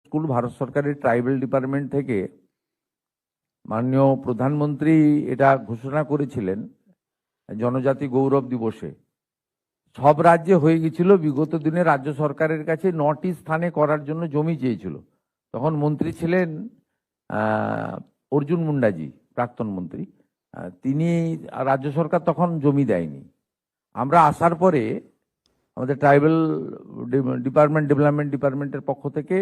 School Bharat সরকারের tribal department থেকে মাননীয় প্রধানমন্ত্রী এটা ঘোষণা করেছিলেন জনজাতি গৌরব দিবসে। সব রাজ্যে হয়ে গেছিল, বিগত দিনে রাজ্য সরকারের কাছে 9টি স্থানে করার জন্য জমি চেয়েছিল। তখন মন্ত্রী ছিলেন অর্জুন মুন্ডাজি, প্রাক্তন মন্ত্রী। তিনি, রাজ্য সরকার তখন জমি দেয়নি। আমরা আসার পরে আমাদের ট্রাইবাল ডেভেলপমেন্ট ডিপার্টমেন্টের পক্ষ থেকে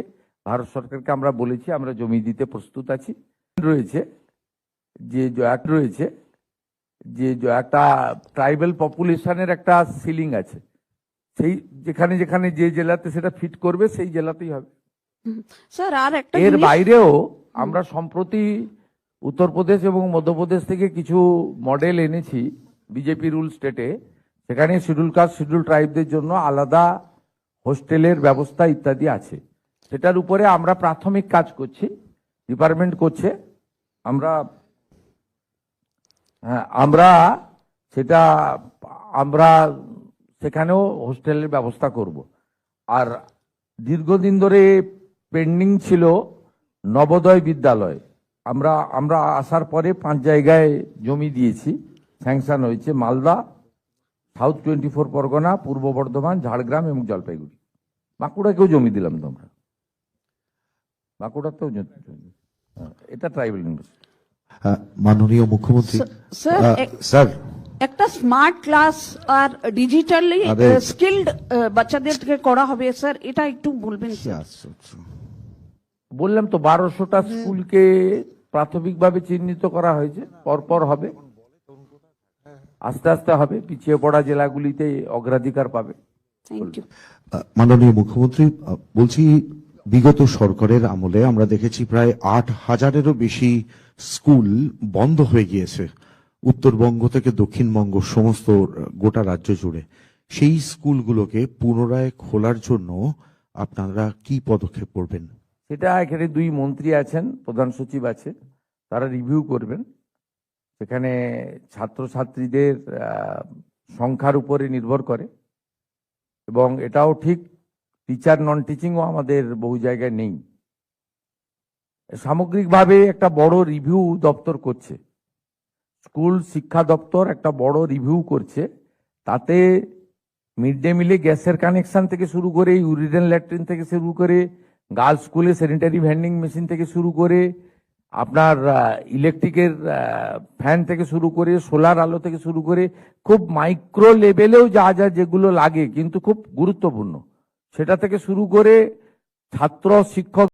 ভারত সরকারকে আমরা বলেছি আমরা জমি দিতে প্রস্তুত আছি। রয়েছে যে একটা ট্রাইবাল পপুলেশনের একটা সিলিং আছে, সেই যেখানে যেখানে যে জেলাতে সেটা ফিট করবে সেই জেলাতেই হবে। স্যার, আর একটা এর বাইরেও আমরা সম্প্রতি উত্তরপ্রদেশ এবং মধ্যপ্রদেশ থেকে কিছু মডেল এনেছি বিজেপি রুল স্টেটে। সেখানে শিডিউল কাস্ট শিডিউল ট্রাইবদের জন্য আলাদা হোস্টেলের ব্যবস্থা ইত্যাদি আছে। সেটার উপরে আমরা প্রাথমিক কাজ করছি, ডিপার্টমেন্ট করছে। আমরা সেখানেও হোস্টেলের ব্যবস্থা করব। আর দীর্ঘদিন ধরে পেন্ডিং ছিল নবোদয় বিদ্যালয়। আমরা আসার পরে 5 জায়গায় জমি দিয়েছি, স্যাংশন হয়েছে। মালদা, সাউথ 24 পরগনা, পূর্ব বর্ধমান, ঝাড়গ্রাম এবং জলপাইগুড়ি। বাঁকুড়াকেও জমি দিলাম তো আমরা, বাঁকুড়াতেও এটা ট্রাইবাল ইউনিভার্সিটি। মাননীয় মুখ্যমন্ত্রী স্যার, একটা স্মার্ট ক্লাস আর ডিজিটালি স্কিলড বাচ্চাদেরকে করা হবে স্যার, এটা একটু বলবেন স্যার। বললাম তো 1200টা স্কুলকে প্রাথমিকভাবে চিহ্নিত করা হয়েছে, পরপর হবে, আস্তে আস্তে হবে। পিছিয়ে পড়া জেলাগুলিতে অগ্রাধিকার পাবে। Thank you. মাননীয় মুখ্যমন্ত্রী, বলছি বিগত সরকারের আমলে আমরা দেখেছি প্রায় 8000-এরও বেশি স্কুল বন্ধ হয়ে গিয়েছে উত্তরবঙ্গ থেকে দক্ষিণবঙ্গ, সমস্ত গোটা রাজ্য জুড়ে। সেই স্কুলগুলোকে পুনরায় খোলার জন্য আপনারা কি পদক্ষেপ করবেন? সেটা এখানে 2 মন্ত্রী আছেন, প্রধান সচিব আছে, তারা রিভিউ করবেন। সেখানে ছাত্রছাত্রীদের সংখ্যার উপরে নির্ভর করে, এবং এটাও ঠিক টিচার নন টিচিংও আমাদের বহু জায়গায় নেই। সামগ্রিকভাবে একটা বড় রিভিউ দপ্তর করছে, স্কুল শিক্ষা দপ্তর একটা বড় রিভিউ করছে। তাতে মিড ডে মিলে গ্যাসের কানেকশন থেকে শুরু করে, ইউরিনাল ল্যাট্রিন থেকে শুরু করে, গার্লস স্কুলে স্যানিটারি ভেন্ডিং মেশিন থেকে শুরু করে, আপনার ইলেকট্রিকের ফ্যান থেকে শুরু করে, সোলার আলো থেকে শুরু করে, খুব মাইক্রো লেভেলেও যা যেগুলো লাগে কিন্তু খুব গুরুত্বপূর্ণ, সেটা থেকে শুরু করে ছাত্র শিক্ষক